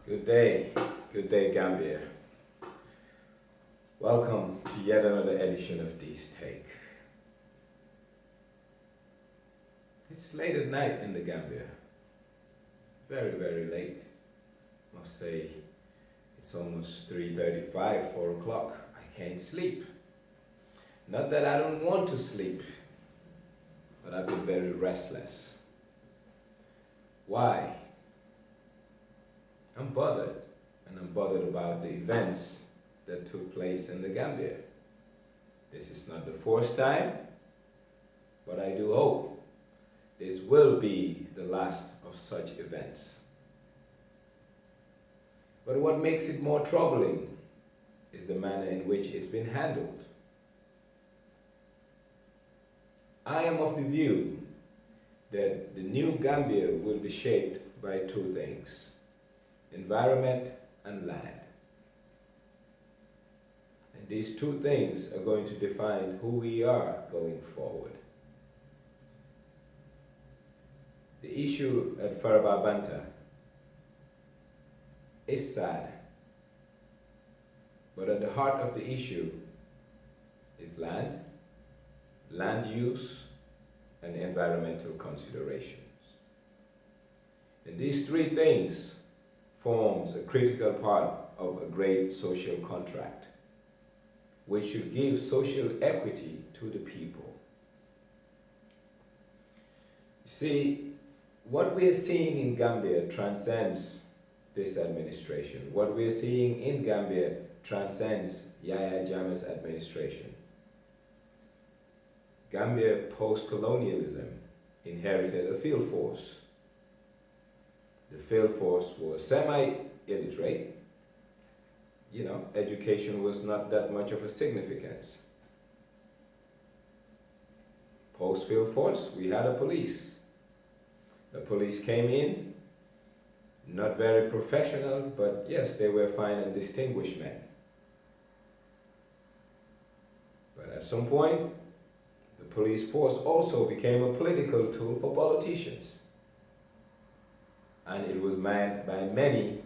Good day, Gambia. Welcome to yet another edition of This Take. It's late at night in the Gambia, very, very late. Must say it's almost 3:35, 4 o'clock. I can't sleep. Not that I don't want to sleep, but I've been very restless. Why? I'm bothered, and I'm bothered about the events that took place in the Gambia. This is not the first time, but I do hope this will be the last of such events. But what makes it more troubling is the manner in which it's been handled. I am of the view that the new Gambia will be shaped by two things: environment and land. And these two things are going to define who we are going forward. The issue at Faraba, Banta is sad, but at the heart of the issue is land use, and environmental considerations. And these three things forms a critical part of a great social contract, which should give social equity to the people. You see, what we are seeing in Gambia transcends this administration. What we are seeing in Gambia transcends Yahya Jammeh's administration. Gambia post-colonialism inherited a field force. The field force was semi-illiterate. Education was not that much of a significance. Post-field force, we had a police. The police came in, not very professional, but yes, they were fine and distinguished men. But at some point, the police force also became a political tool for politicians. And it was manned by many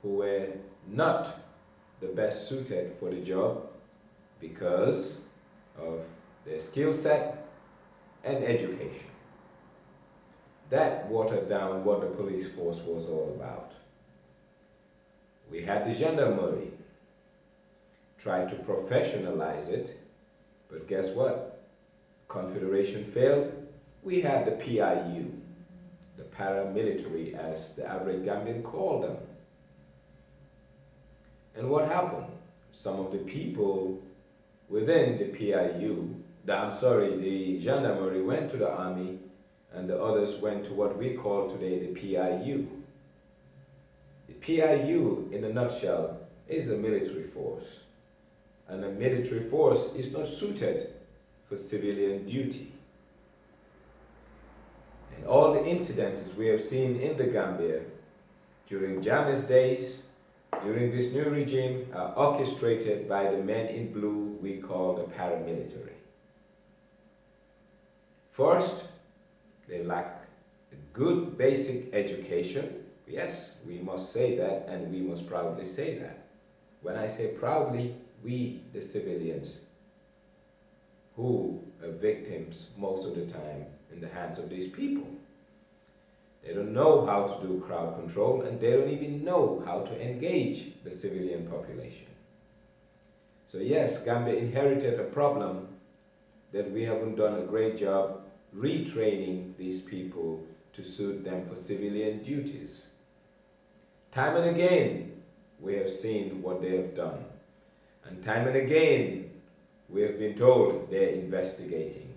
who were not the best suited for the job because of their skill set and education. That watered down what the police force was all about. We had the gendarmerie, tried to professionalize it, but guess what? Confederation failed. We had the PIU, the paramilitary as the average Gambian called them. And what happened? Some of the people within the the gendarmerie went to the army, and the others went to what we call today the PIU. The PIU, in a nutshell, is a military force. And a military force is not suited for civilian duty. And all the incidences we have seen in the Gambia during Jammeh's days, during this new regime, are orchestrated by the men in blue we call the paramilitary. First, they lack a good basic education. Yes, we must say that, and we must proudly say that. When I say proudly, we, the civilians, who are victims most of the time in the hands of these people. They don't know how to do crowd control, and they don't even know how to engage the civilian population. So yes, Gambia inherited a problem that we haven't done a great job retraining these people to suit them for civilian duties. Time and again, we have seen what they have done. And time and again, we have been told they're investigating.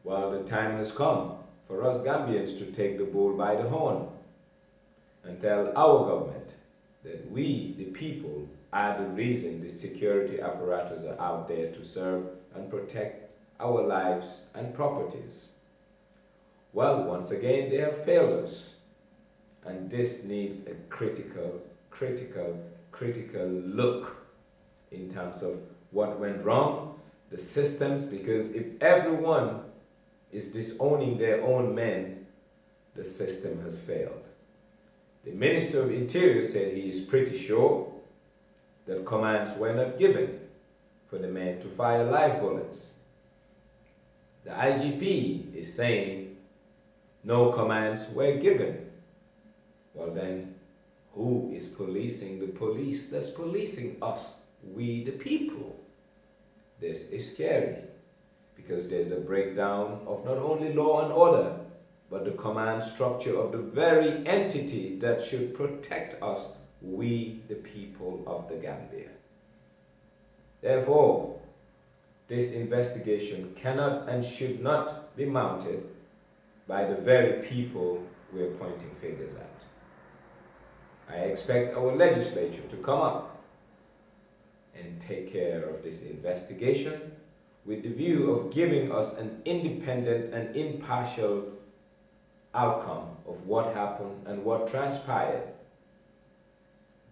Well, the time has come for us Gambians to take the bull by the horn and tell our government that we, the people, are the reason the security apparatus are out there to serve and protect our lives and properties. Well, once again, they have failed us. And this needs a critical look in terms of what went wrong, the systems, because if everyone is disowning their own men, the system has failed. The Minister of Interior said he is pretty sure that commands were not given for the men to fire live bullets. The IGP is saying no commands were given. Well then, who is policing the police that's policing us, we the people? This is scary because there's a breakdown of not only law and order, but the command structure of the very entity that should protect us, we the people of the Gambia. Therefore, this investigation cannot and should not be mounted by the very people we're pointing fingers at. I expect our legislature to come up and take care of this investigation with the view of giving us an independent and impartial outcome of what happened and what transpired.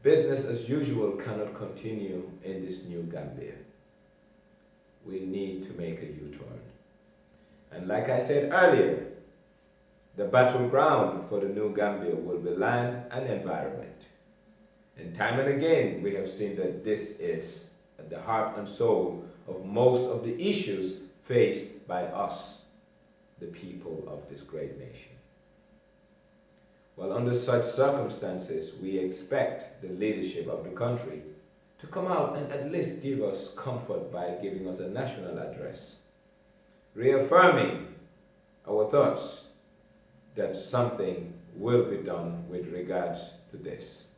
Business as usual cannot continue in this new Gambia. We need to make a U-turn. And like I said earlier, the battleground for the new Gambia will be land and environment. And time and again, we have seen that this is at the heart and soul of most of the issues faced by us, the people of this great nation. Well, under such circumstances, we expect the leadership of the country to come out and at least give us comfort by giving us a national address, reaffirming our thoughts that something will be done with regards to this.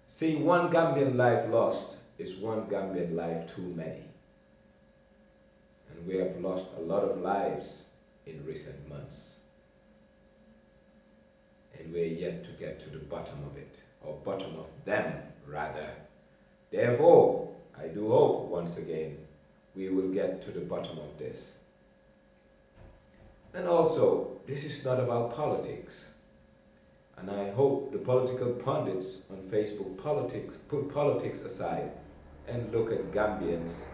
See, one Gambian life lost is one Gambian life too many. And we have lost a lot of lives in recent months. And we're yet to get to the bottom of it, or bottom of them, rather. Therefore, I do hope, once again, we will get to the bottom of this. And also, this is not about politics. And I hope the political pundits on Facebook put politics aside and look at Gambians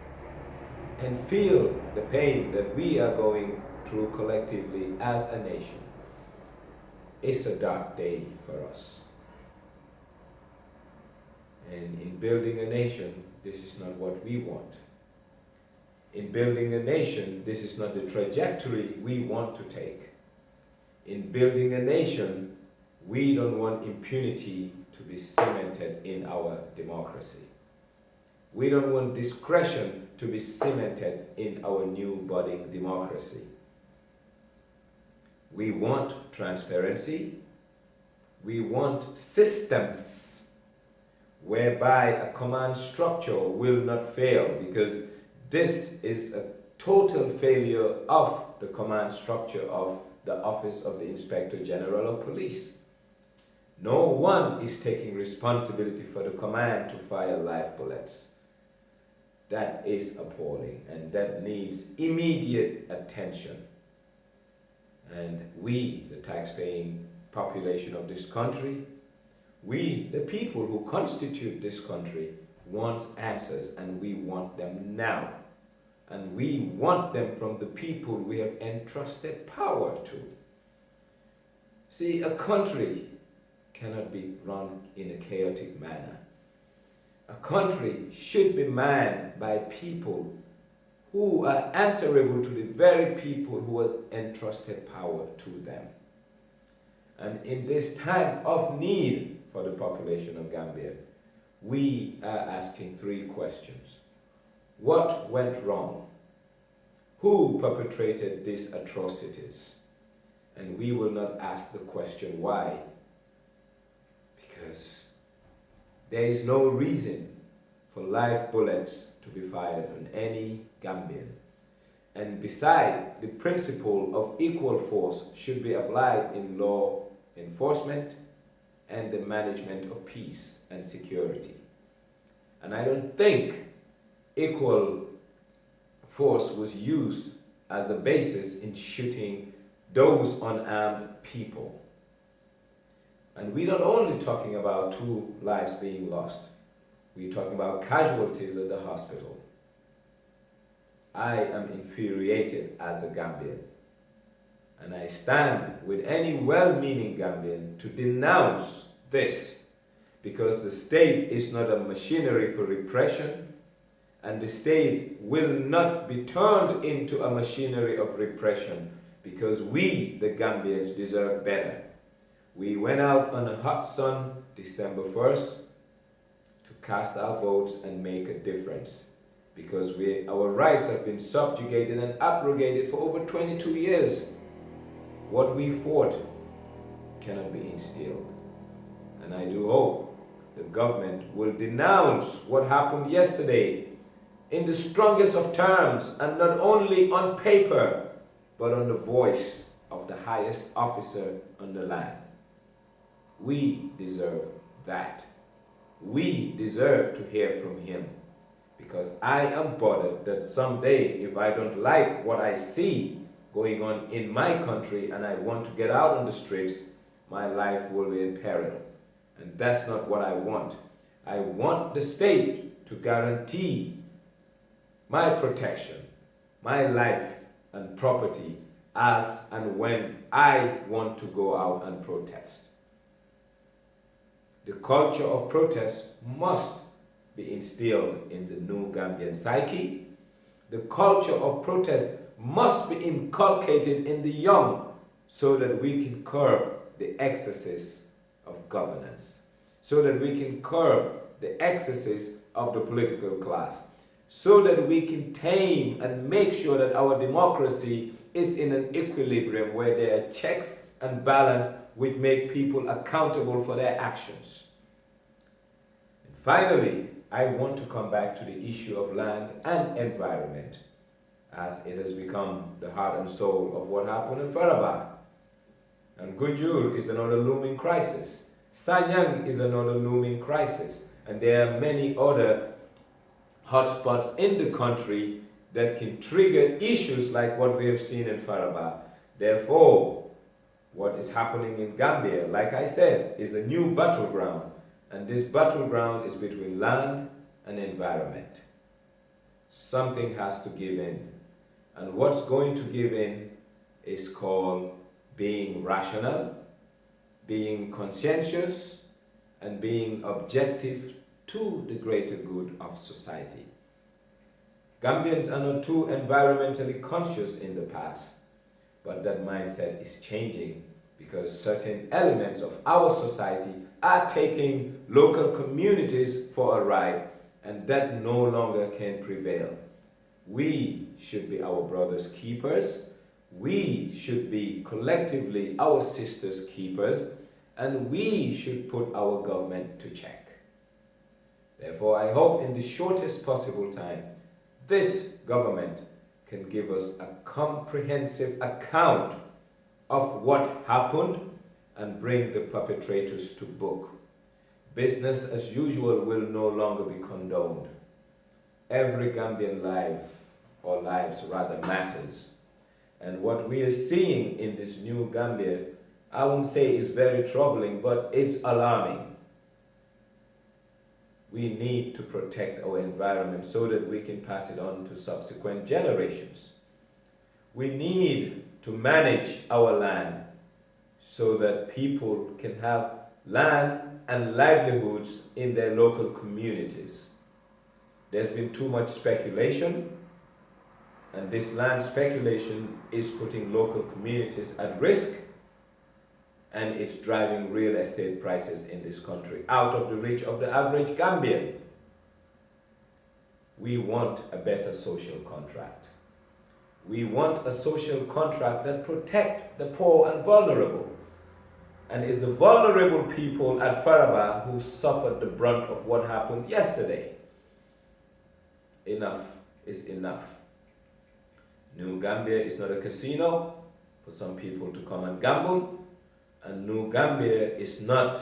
and feel the pain that we are going through collectively as a nation. It's a dark day for us. And in building a nation, this is not what we want. In building a nation, this is not the trajectory we want to take. In building a nation, we don't want impunity to be cemented in our democracy. We don't want discretion to be cemented in our new budding democracy. We want transparency. We want systems whereby a command structure will not fail, because this is a total failure of the command structure of the Office of the Inspector General of Police. No one is taking responsibility for the command to fire live bullets. That is appalling, and that needs immediate attention. And we, the taxpaying population of this country, we, the people who constitute this country, want answers, and we want them now. And we want them from the people we have entrusted power to. See, a country cannot be run in a chaotic manner. A country should be manned by people who are answerable to the very people who have entrusted power to them. And in this time of need for the population of Gambia, we are asking three questions. What went wrong? Who perpetrated these atrocities? And we will not ask the question why, because there is no reason for live bullets to be fired on any Gambian. And beside, the principle of equal force should be applied in law enforcement and the management of peace and security. And I don't think equal force was used as a basis in shooting those unarmed people. And we're not only talking about 2 lives being lost, we're talking about casualties at the hospital. I am infuriated as a Gambian, and I stand with any well-meaning Gambian to denounce this, because the state is not a machinery for repression, and the state will not be turned into a machinery of repression, because we, the Gambians, deserve better. We went out on a hot sun December 1st to cast our votes and make a difference, because our rights have been subjugated and abrogated for over 22 years. What we fought cannot be instilled. And I do hope the government will denounce what happened yesterday in the strongest of terms, and not only on paper, but on the voice of the highest officer on the land. We deserve that. We deserve to hear from him, because I am bothered that someday, if I don't like what I see going on in my country and I want to get out on the streets, my life will be in peril. And that's not what I want. I want the state to guarantee my protection, my life and property as and when I want to go out and protest. The culture of protest must be instilled in the new Gambian psyche. The culture of protest must be inculcated in the young, so that we can curb the excesses of governance, so that we can curb the excesses of the political class, so that we can tame and make sure that our democracy is in an equilibrium where there are checks and balance which make people accountable for their actions. And finally, I want to come back to the issue of land and environment, as it has become the heart and soul of what happened in Faraba. And Gunjur is another looming crisis. Sanyang is another looming crisis. And there are many other hotspots in the country that can trigger issues like what we have seen in Faraba. Therefore, what is happening in Gambia, like I said, is a new battleground. And this battleground is between land and environment. Something has to give in. And what's going to give in is called being rational, being conscientious, and being objective to the greater good of society. Gambians are not too environmentally conscious in the past, but that mindset is changing, because certain elements of our society are taking local communities for a ride, and that no longer can prevail. We should be our brothers' keepers. We should be collectively our sisters' keepers, and we should put our government to check. Therefore, I hope in the shortest possible time, this government can give us a comprehensive account of what happened and bring the perpetrators to book. Business as usual will no longer be condoned. Every Gambian life, or lives rather, matters. And what we are seeing in this new Gambia, I won't say is very troubling, but it's alarming. We need to protect our environment so that we can pass it on to subsequent generations. We need to manage our land so that people can have land and livelihoods in their local communities. There's been too much speculation, and this land speculation is putting local communities at risk, and it's driving real estate prices in this country out of the reach of the average Gambian. We want a better social contract. We want a social contract that protects the poor and vulnerable. And it's the vulnerable people at Faraba who suffered the brunt of what happened yesterday. Enough is enough. New Gambia is not a casino for some people to come and gamble. And New Gambia is not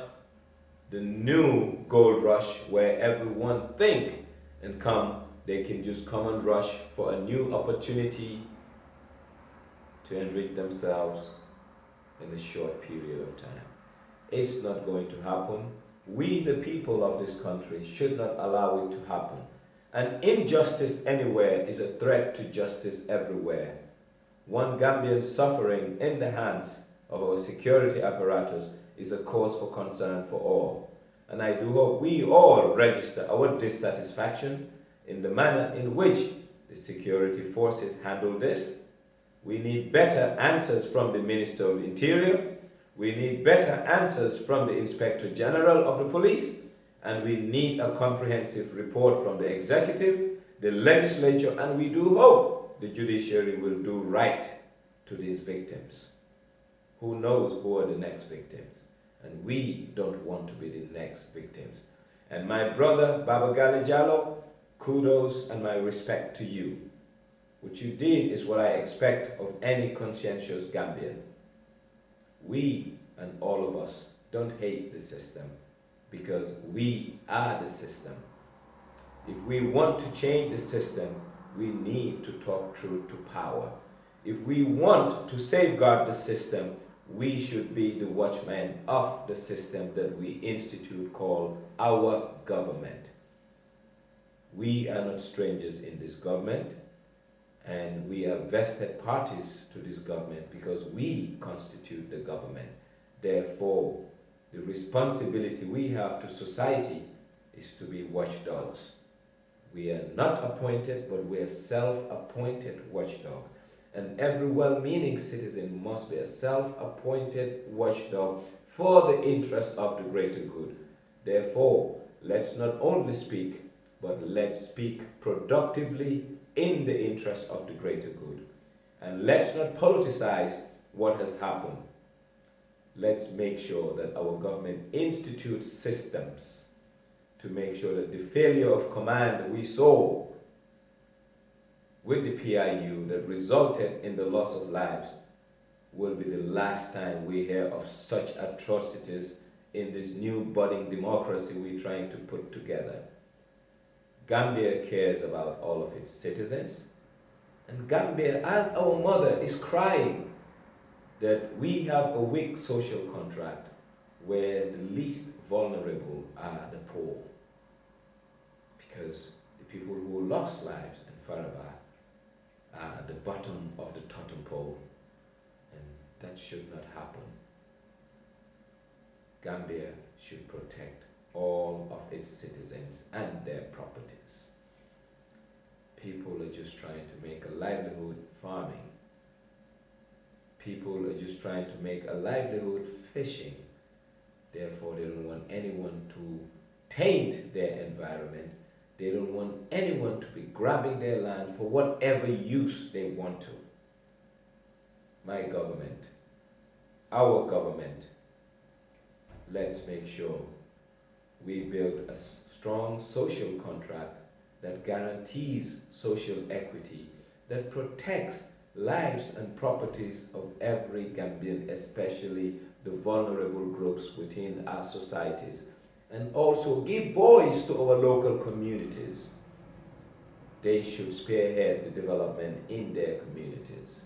the new gold rush where everyone think and come, they can just come and rush for a new opportunity to enrich themselves in a short period of time. It's not going to happen. We, the people of this country, should not allow it to happen. And injustice anywhere is a threat to justice everywhere. One Gambian suffering in the hands of our security apparatus is a cause for concern for all. And I do hope we all register our dissatisfaction in the manner in which the security forces handle this. We need better answers from the Minister of Interior. We need better answers from the Inspector General of the Police. And we need a comprehensive report from the executive, the legislature, and we do hope the judiciary will do right to these victims. Who knows who are the next victims? And we don't want to be the next victims. And my brother, Baba Gali Jallo, kudos and my respect to you. What you did is what I expect of any conscientious Gambian. We and all of us don't hate the system because we are the system. If we want to change the system, we need to talk truth to power. If we want to safeguard the system, we should be the watchmen of the system that we institute called our government. We are not strangers in this government, and we are vested parties to this government because we constitute the government. Therefore, the responsibility we have to society is to be watchdogs. We are not appointed, but we are self-appointed watchdogs. And every well-meaning citizen must be a self-appointed watchdog for the interest of the greater good. Therefore, let's not only speak, but let's speak productively in the interest of the greater good. And let's not politicize what has happened. Let's make sure that our government institutes systems to make sure that the failure of command we saw with the PIU that resulted in the loss of lives will be the last time we hear of such atrocities in this new budding democracy we're trying to put together. Gambia cares about all of its citizens, and Gambia, as our mother, is crying that we have a weak social contract where the least vulnerable are the poor. Because the people who lost lives in Faraba are at the bottom of the totem pole, and that should not happen. Gambia should protect all of its citizens and their properties. People are just trying to make a livelihood farming. People are just trying to make a livelihood fishing. Therefore, they don't want anyone to taint their environment. They don't want anyone to be grabbing their land for whatever use they want to. My government, our government, let's make sure we build a strong social contract that guarantees social equity, that protects lives and properties of every Gambian, especially the vulnerable groups within our societies, and also give voice to our local communities. They should spearhead the development in their communities.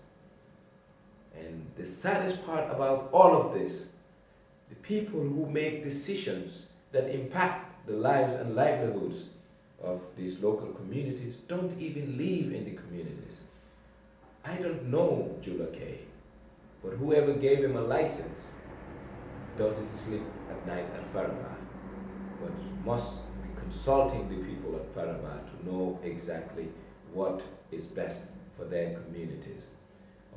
And the saddest part about all of this, the people who make decisions that impact the lives and livelihoods of these local communities don't even live in the communities. I don't know Jula K, but whoever gave him a license doesn't sleep at night at Faraba, but must be consulting the people at Faraba to know exactly what is best for their communities.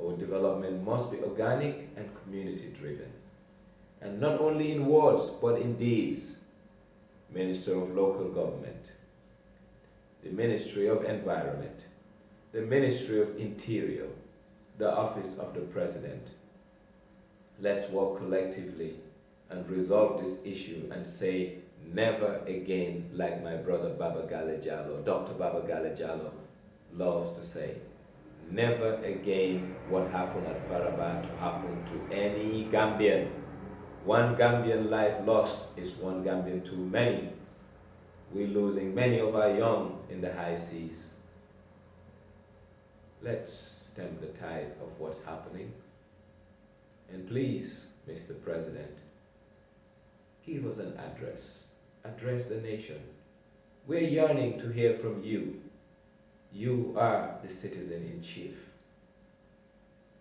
Our development must be organic and community driven, and not only in words but in deeds. Minister of Local Government, the Ministry of Environment, the Ministry of Interior, the Office of the President. Let's work collectively and resolve this issue and say never again, like my brother Baba Gale Jallo, Dr. Baba Gale Jallo loves to say, never again what happened at Faraba to happen to any Gambian. One Gambian life lost is one Gambian too many. We're losing many of our young in the high seas. Let's stem the tide of what's happening. And please, Mr. President, give us an address. Address the nation. We're yearning to hear from you. You are the citizen in chief.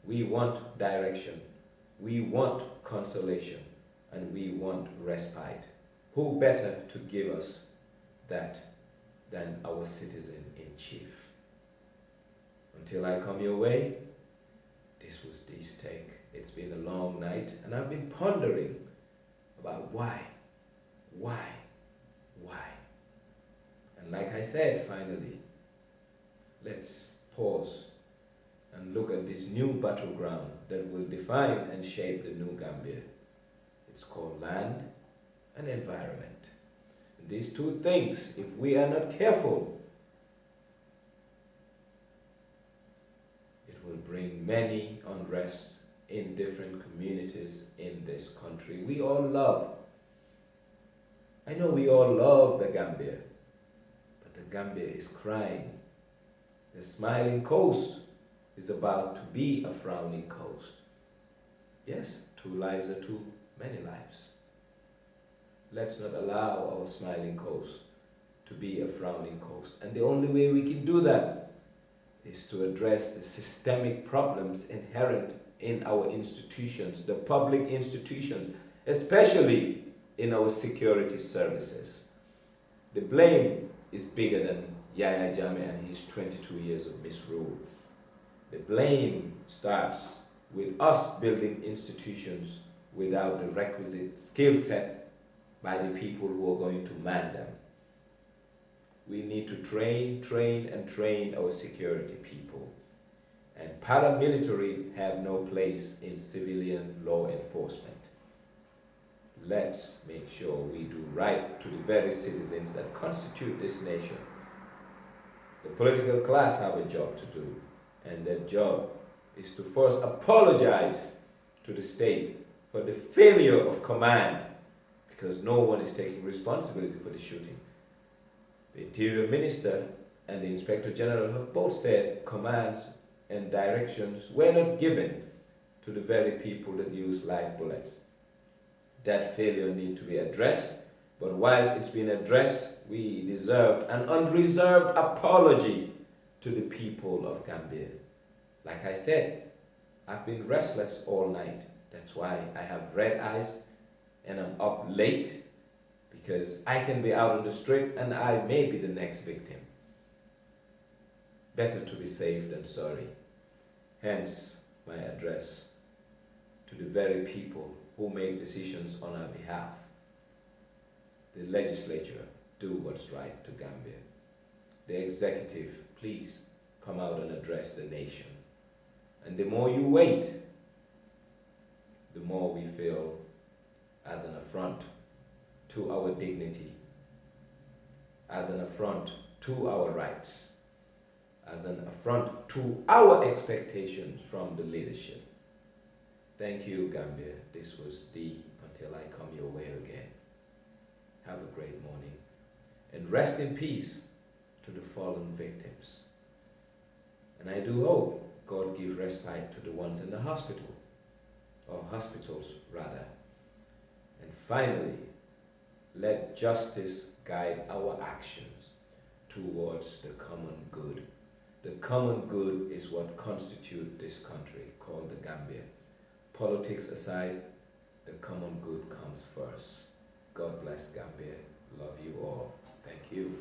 We want direction. We want consolation. and we want respite. Who better to give us that than our citizen in chief? Until I come your way, this was D's take. It's been a long night, and I've been pondering about why. And like I said, finally, let's pause and look at this new battleground that will define and shape the new Gambia. It's called land and environment. And these two things, if we are not careful, it will bring many unrest in different communities in this country. I know we all love the Gambia, but the Gambia is crying. The smiling coast is about to be a frowning coast. Yes, 2 lives are too many lives. Let's not allow our smiling coast to be a frowning coast. And the only way we can do that is to address the systemic problems inherent in our institutions, the public institutions, especially in our security services. The blame is bigger than Yahya Jammeh and his 22 years of misrule. The blame starts with us building institutions without the requisite skill set by the people who are going to man them. We need to train our security people. And paramilitary have no place in civilian law enforcement. Let's make sure we do right to the very citizens that constitute this nation. The political class have a job to do, and that job is to first apologize to the state for the failure of command, because no one is taking responsibility for the shooting. The Interior Minister and the Inspector General have both said commands and directions were not given to the very people that use live bullets. That failure needs to be addressed, but whilst it's been addressed, we deserve an unreserved apology to the people of Gambia. Like I said, I've been restless all night. That's why I have red eyes and I'm up late, because I can be out on the street and I may be the next victim. Better to be safe than sorry. Hence my address to the very people who make decisions on our behalf. The legislature, do what's right to Gambia. The executive, please come out and address the nation. And the more you wait, the more we feel as an affront to our dignity, as an affront to our rights, as an affront to our expectations from the leadership. Thank you, Gambia. This was D until I come your way again. Have a great morning. And rest in peace to the fallen victims. And I do hope God give respite to the ones in the hospital, or hospitals rather. And finally, let justice guide our actions towards the common good. The common good is what constitutes this country called the Gambia. Politics aside, the common good comes first. God bless Gambia. Love you all. Thank you.